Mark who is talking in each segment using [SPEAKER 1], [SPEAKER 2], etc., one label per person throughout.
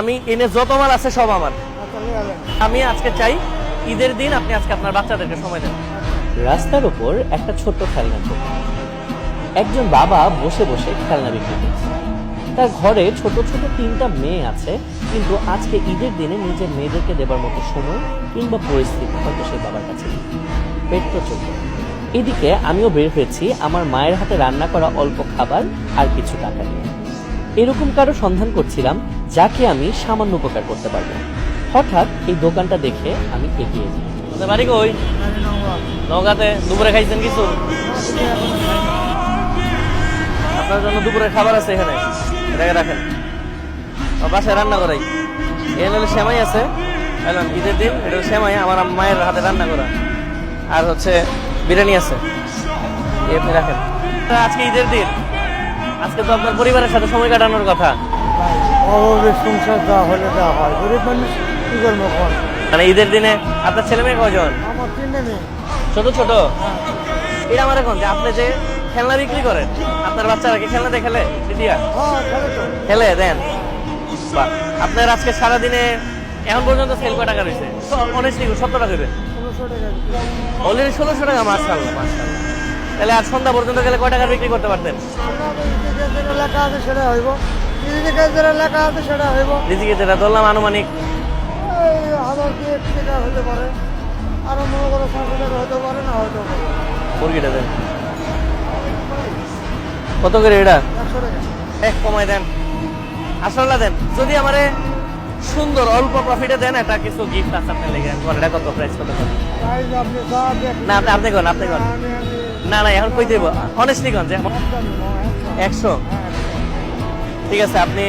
[SPEAKER 1] আমি এনে যত মাল আছে সব আমার। আমি আজকে চাই ঈদের দিন আপনি আজকে আপনার বাচ্চাদেরকে সময় দেন।
[SPEAKER 2] রাস্তার উপর একটা ছোট্ট খেলনা দোকান। একজন বাবা বসে বসে খেলনা বিক্রি করছে। তার ঘরে ছোট ছোট 3টা মেয়ে আছে, কিন্তু আজকে ঈদের দিনে নিজের মেয়েদেরকে দেবার মতো সময় কিংবা পরিস্থিতি হয়তো সেই বাবার কাছে নেই। পেট তো চলবে। এদিকে আমিও বের হয়েছি আমার মায়ের হাতে রান্না করা অল্প খাবার আর কিছু টাকা নিয়ে। এরকম কারো সন্ধান করছিলাম যাকে আমি সামান্য উপকার করতে পারবো। হঠাৎ এই দোকানটা দেখে আমি এগিয়ে যাই।
[SPEAKER 1] আপনার বাড়ি কই? নওগাঁতে। দুপুরে খাইছেন কিছু? আপনার জন্য দুপুরে খাবার আছে এখানে, এটাকে রাখেন। বাসায় রান্না করাই। এখানে হলো সেমাই আছে, ঈদের দিন এটা সেমাই আমার মায়ের হাতে রান্না করা, আর হচ্ছে বিরিয়ানি আছে, আপনি রাখেন। আজকে ঈদের দিন, আজকে তো আপনার পরিবারের সাথে সময় কাটানোর কথা।
[SPEAKER 3] সংসার দেওয়া হলে দেওয়া হয়, গরিব মানুষ কি করবো?
[SPEAKER 1] মানে ঈদের দিনে আপনার ছেলে মেয়ে কজন?
[SPEAKER 3] আমার 3 মেয়ে।
[SPEAKER 1] ছোট ছোট? এটা আমার এখন যে আপনি যে খেলনা বিক্রি করেন, আপনার বাচ্চারা কি খেলনা দিয়ে খেলে? দিদিয়া খেলে দেন। বাহ, আপনার আজকে সারাদিনে এখন পর্যন্ত সেল কয় টাকা রয়েছে? অনেস্টলি 70 টাকা দেবে অলরেডি। 1600 টাকা। মাশাআল্লাহ মাশাআল্লাহ। তাহলে আজ সন্ধ্যা পর্যন্ত গেলে কয় টাকার বিক্রি করতে পারতেন?
[SPEAKER 3] লেখা আছে সেটা হইব, লেখা আছে সেটা হইব।
[SPEAKER 1] রিজিকে যেটা ধরলাম আনুমানিক
[SPEAKER 3] 1000 টাকা হতে পারে, আরো মনে করো 500 টাকা হতে পারে, না হতে পারে।
[SPEAKER 1] মুরগিটা দেন কত করে? এটা
[SPEAKER 3] 100 টাকা।
[SPEAKER 1] এক কমায় দেন, আসলে দেন। যদি আমারে সুন্দর অল্প প্রফিটে দেন, এটা কিছু গিফট আছে আপনার লেগে। এটা কত প্রাইস? কত?
[SPEAKER 3] প্রাইস আপনি যা দেখেন।
[SPEAKER 1] না আপনি কোন, আপনি কোন। না না এখন কই দেব, অনেস্টলি কোন যে 100। ঠিক আছে, আপনি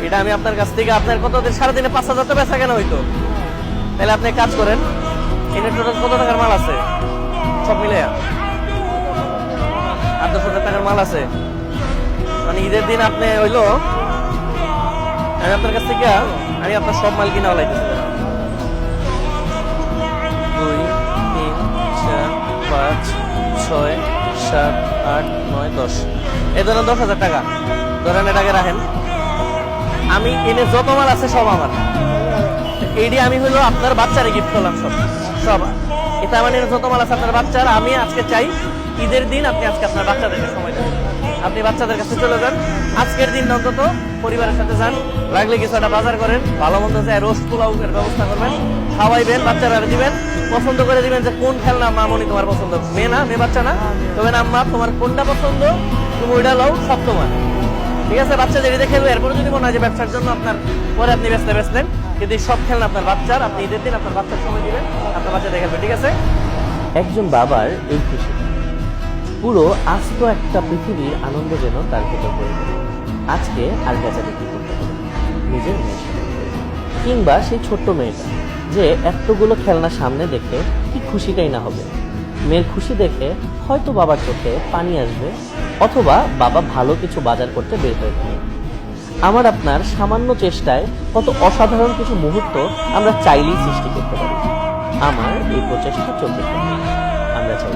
[SPEAKER 1] এটা আমি আপনার কাছ থেকে আপনার কত সারাদিনে 5000 টাকা বেচা কেন হইতো? তাহলে আপনি কাজ করেন, এখানে টোটাল কত টাকার মাল আছে সব মিলে? 8-10 টাকার মাল আছে। মানে ঈদের দিন আপনি হইলো আমি আপনার কাছ থেকে আমি আপনার সব মাল কিনা লাইতেছি। 2, 3, 4, 5, 6, 7, 8, 9, 10। এই ধরেন 10,000 টাকা ধরেন, এটাকে রাখেন। আমি এনে যত মাল আছে সব আমার। এইটি আমি হইলো আপনার বাচ্চারে গিফট করলাম সব সব। এটা আমার এনে যত মাল আছে আপনার বাচ্চার। আমি আজকে চাই ঈদের দিন আপনি আজকে আপনার বাচ্চাদেরকে সময় দেন। আপনি বাচ্চাদের কাছে চলে যান, আজকের দিন অন্তত পরিবারের সাথে যান, লাগলে কিছু একটা বাজার করেন, ভালো মন্দ যায় রোস্ট পোলাউয়ের ব্যবস্থা করবেন, খাওয়াইবেন, বাচ্চারা দিবেন, পছন্দ করে দিবেন যে কোন খেলনা মামনি তোমার পছন্দ। মেয়ে না, মেয়ে বাচ্চা না, তবে না আম্মা তোমার কোনটা পছন্দ তুমি ওইটা লও, সব তোমার। ঠিক আছে, বাচ্চা যেটা খেলবে। এরপরে যদি মনে হয় যে ব্যবসার জন্য আপনার পরে আপনি বেচলেন, কিন্তু সব খেলনা আপনার বাচ্চার। আপনি ঈদের দিন আপনার বাচ্চার সময় দিবেন, আপনার বাচ্চা দেখে। ঠিক আছে?
[SPEAKER 2] একজন বাবার এই খুশি, পুরো আস্ত একটা পৃথিবীর আনন্দ যেন তার ভেতর পড়ে গেল। আজকে আর বেচা বিক্রি করতে হবে নিজের মেয়ের সাথে, কিংবা সেই ছোট্ট মেয়েটা যে এতগুলো খেলনা সামনে দেখে কি খুশিটাই না হবে। মেয়ের খুশি দেখে হয়তো বাবার চোখে পানি আসবে, অথবা বাবা ভালো কিছু বাজার করতে বের হয়ে যাবে। আমার আপনার সামান্য চেষ্টায় কত অসাধারণ কিছু মুহূর্ত আমরা চাইলেই সৃষ্টি করতে পারি। আমার এই প্রচেষ্টা চলতে থাকবে। আমরা চাই